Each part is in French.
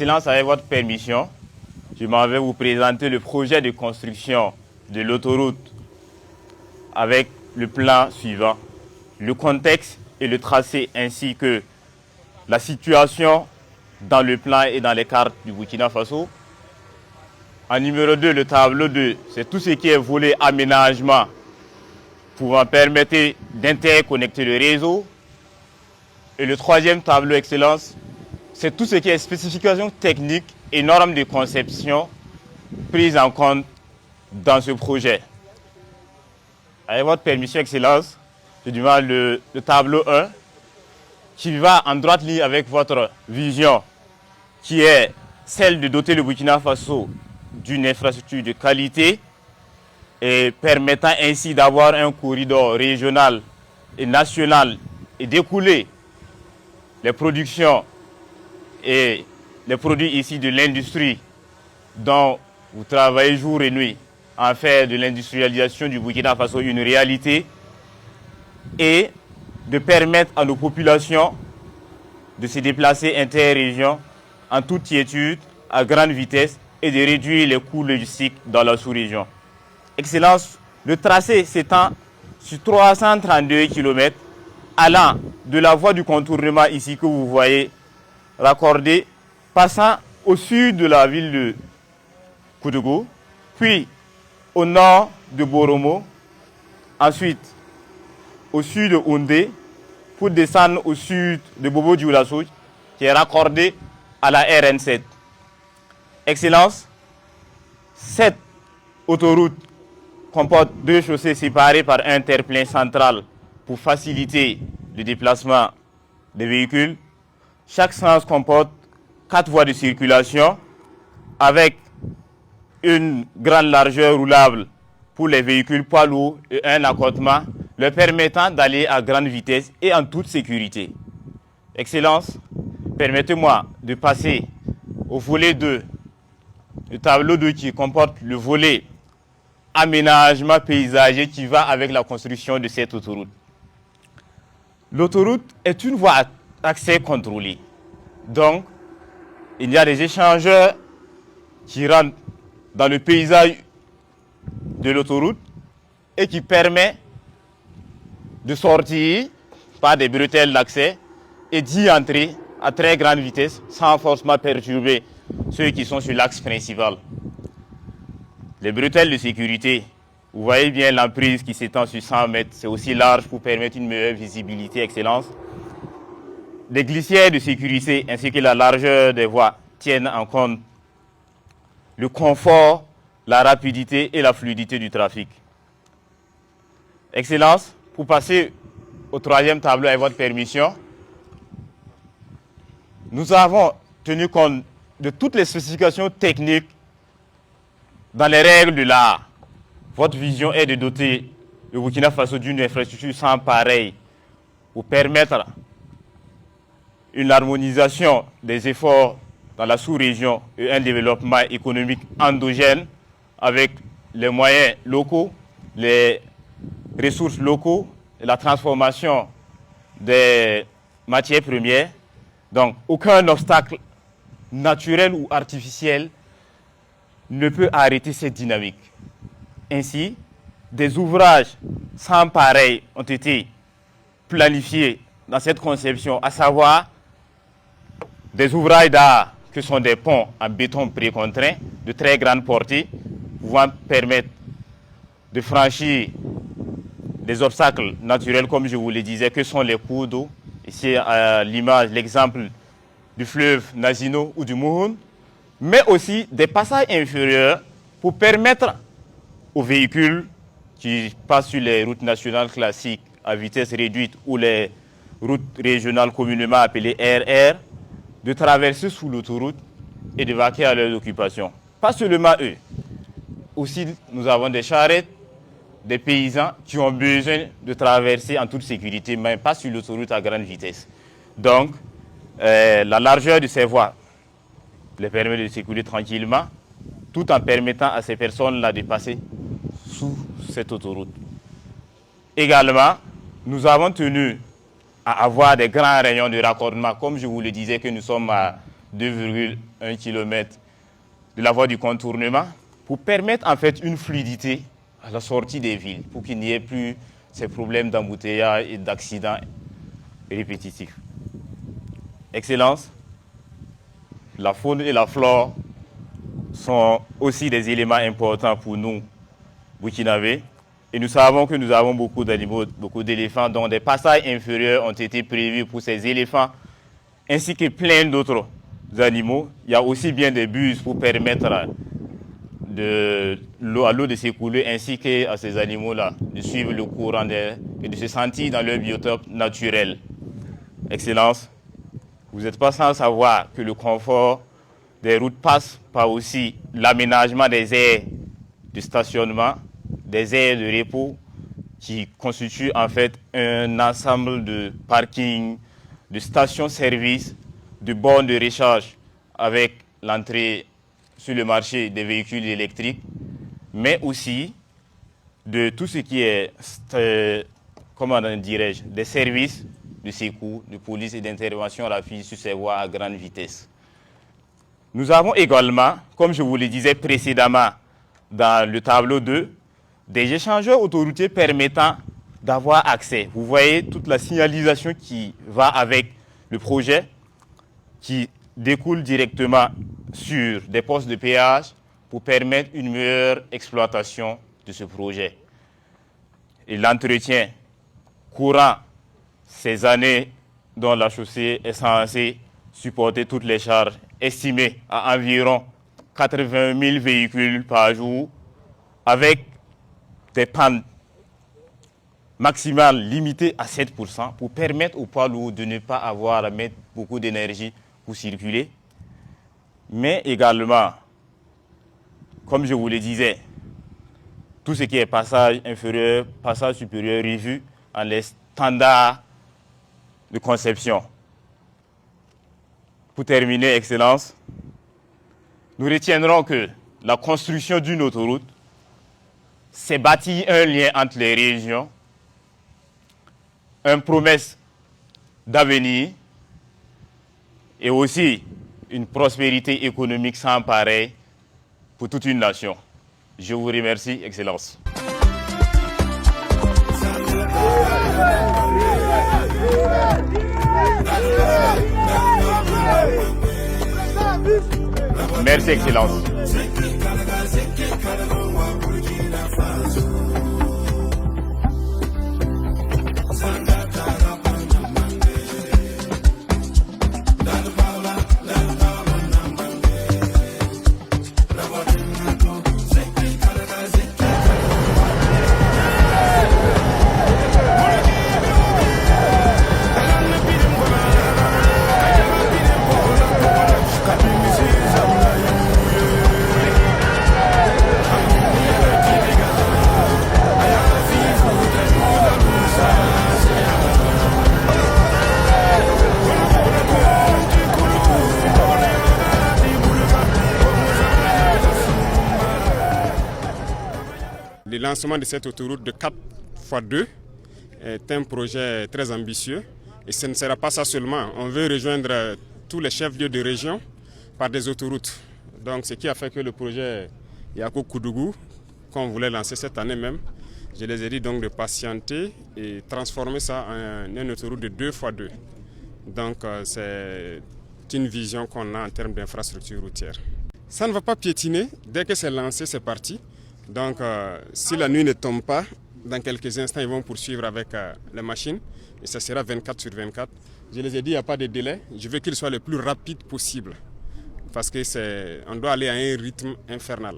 Excellence, avec votre permission, je m'en vais vous présenter le projet de construction de l'autoroute avec le plan suivant, le contexte et le tracé ainsi que la situation dans le plan et dans les cartes du Burkina Faso. En numéro 2, le tableau 2, c'est tout ce qui est volet aménagement pouvant permettre d'interconnecter le réseau. Et le troisième tableau excellence, c'est tout ce qui est spécifications techniques et normes de conception prises en compte dans ce projet. Avec votre permission excellence, je demande le tableau 1 qui va en droite ligne avec votre vision qui est celle de doter le Burkina Faso d'une infrastructure de qualité et permettant ainsi d'avoir un corridor régional et national et d'écouler les productions et les produits ici de l'industrie dont vous travaillez jour et nuit en faire de l'industrialisation du Burkina Faso une réalité et de permettre à nos populations de se déplacer interrégions en toute quiétude, à grande vitesse et de réduire les coûts logistiques dans la sous-région. Excellence, le tracé s'étend sur 332 km allant de la voie du contournement ici que vous voyez raccordée, passant au sud de la ville de Koudougou, puis au nord de Boromo, ensuite au sud de Houndé, pour descendre au sud de Bobo Dioulasso, qui est raccordé à la RN7. Excellence, cette autoroute comporte deux chaussées séparées par un terre-plein central pour faciliter le déplacement des véhicules. Chaque sens comporte 4 voies de circulation avec une grande largeur roulable pour les véhicules poids lourds et un accotement leur permettant d'aller à grande vitesse et en toute sécurité. Excellence, permettez-moi de passer au volet 2, le tableau 2 qui comporte le volet aménagement paysager qui va avec la construction de cette autoroute. L'autoroute est une voie à accès contrôlé. Donc, il y a des échangeurs qui rentrent dans le paysage de l'autoroute et qui permet de sortir par des bretelles d'accès et d'y entrer à très grande vitesse sans forcément perturber ceux qui sont sur l'axe principal. Les bretelles de sécurité, vous voyez bien l'emprise qui s'étend sur 100 mètres, c'est aussi large pour permettre une meilleure visibilité, excellence. Les glissières de sécurité ainsi que la largeur des voies tiennent en compte le confort, la rapidité et la fluidité du trafic. Excellence, pour passer au troisième tableau avec votre permission, nous avons tenu compte de toutes les spécifications techniques dans les règles de l'art. Votre vision est de doter le Burkina Faso d'une infrastructure sans pareil pour permettre une harmonisation des efforts dans la sous-région et un développement économique endogène avec les moyens locaux, les ressources locaux et la transformation des matières premières. Donc, aucun obstacle naturel ou artificiel ne peut arrêter cette dynamique. Ainsi, des ouvrages sans pareil ont été planifiés dans cette conception, à savoir des ouvrages d'art que sont des ponts en béton précontraint de très grande portée, pouvant permettre de franchir des obstacles naturels, comme je vous le disais, que sont les cours d'eau. Ici, à l'image, l'exemple du fleuve Nazino ou du Mouhoun, mais aussi des passages inférieurs pour permettre aux véhicules qui passent sur les routes nationales classiques à vitesse réduite ou les routes régionales communément appelées RR de traverser sous l'autoroute et de vaquer à leurs occupations. Pas seulement eux. Aussi, nous avons des charrettes, des paysans qui ont besoin de traverser en toute sécurité, mais pas sur l'autoroute à grande vitesse. Donc, la largeur de ces voies les permet de circuler tranquillement, tout en permettant à ces personnes-là de passer sous cette autoroute. Également, nous avons tenu à avoir des grands rayons de raccordement, comme je vous le disais que nous sommes à 2,1 km de la voie du contournement pour permettre en fait une fluidité à la sortie des villes, pour qu'il n'y ait plus ces problèmes d'embouteillage et d'accidents répétitifs. Excellence, la faune et la flore sont aussi des éléments importants pour nous, Burkinabés. Et nous savons que nous avons beaucoup d'animaux, beaucoup d'éléphants, dont des passages inférieurs ont été prévus pour ces éléphants, ainsi que plein d'autres animaux. Il y a aussi bien des buses pour permettre à l'eau de s'écouler, ainsi qu'à ces animaux-là de suivre le courant d'air et de se sentir dans leur biotope naturel. Excellence, vous n'êtes pas sans savoir que le confort des routes passe par aussi l'aménagement des aires de stationnement, des aires de repos qui constituent en fait un ensemble de parkings, de stations-service, de bornes de recharge avec l'entrée sur le marché des véhicules électriques, mais aussi de tout ce qui est, comment dirais-je, des services de secours, de police et d'intervention rapide sur ces voies à grande vitesse. Nous avons également, comme je vous le disais précédemment dans le tableau 2, des échangeurs autoroutiers permettant d'avoir accès. Vous voyez toute la signalisation qui va avec le projet, qui découle directement sur des postes de péage pour permettre une meilleure exploitation de ce projet. Et l'entretien courant ces années dont la chaussée est censée supporter toutes les charges, estimées à environ 80 000 véhicules par jour, avec des pannes maximales limitées à 7% pour permettre aux poids lourds de ne pas avoir à mettre beaucoup d'énergie pour circuler. Mais également, comme je vous le disais, tout ce qui est passage inférieur, passage supérieur revu en les standards de conception. Pour terminer, Excellence, nous retiendrons que la construction d'une autoroute, c'est bâtir un lien entre les régions, une promesse d'avenir et aussi une prospérité économique sans pareil pour toute une nation. Je vous remercie, Excellence. Merci, Excellence. Le lancement de cette autoroute de 4x2 est un projet très ambitieux et ce ne sera pas ça seulement. On veut rejoindre tous les chefs-lieux de région par des autoroutes. Donc ce qui a fait que le projet Yako Koudougou, qu'on voulait lancer cette année même, je les ai dit donc de patienter et transformer ça en une autoroute de 2x2. Donc c'est une vision qu'on a en termes d'infrastructure routière. Ça ne va pas piétiner, dès que c'est lancé, c'est parti. Donc si la nuit ne tombe pas, dans quelques instants ils vont poursuivre avec les machines et ça sera 24/24. Je les ai dit, il n'y a pas de délai, je veux qu'il soit le plus rapide possible parce qu'on doit aller à un rythme infernal.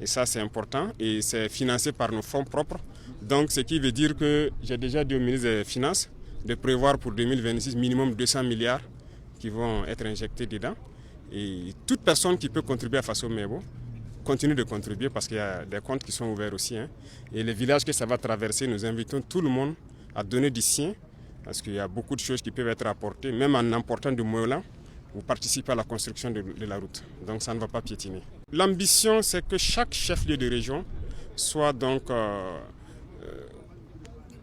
Et ça c'est important et c'est financé par nos fonds propres. Donc ce qui veut dire que j'ai déjà dit au ministre des Finances de prévoir pour 2026 minimum 200 milliards qui vont être injectés dedans. Et toute personne qui peut contribuer à Faso Mebo continue de contribuer parce qu'il y a des comptes qui sont ouverts aussi. Et les villages que ça va traverser, nous invitons tout le monde à donner du sien parce qu'il y a beaucoup de choses qui peuvent être apportées, même en emportant du moëlan, vous participez à la construction de la route. Donc ça ne va pas piétiner. L'ambition, c'est que chaque chef-lieu de région soit donc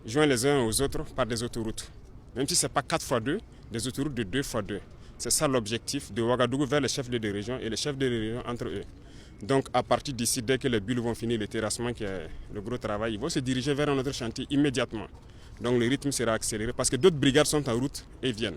joint les uns aux autres par des autoroutes. Même si ce n'est pas 4x2, des autoroutes de 2x2. C'est ça l'objectif de Ouagadougou vers les chefs-lieux de région et les chefs-lieux de région entre eux. Donc à partir d'ici, dès que les bulles vont finir le terrassement, qui est le gros travail, ils vont se diriger vers un autre chantier immédiatement. Donc le rythme sera accéléré parce que d'autres brigades sont en route et viennent.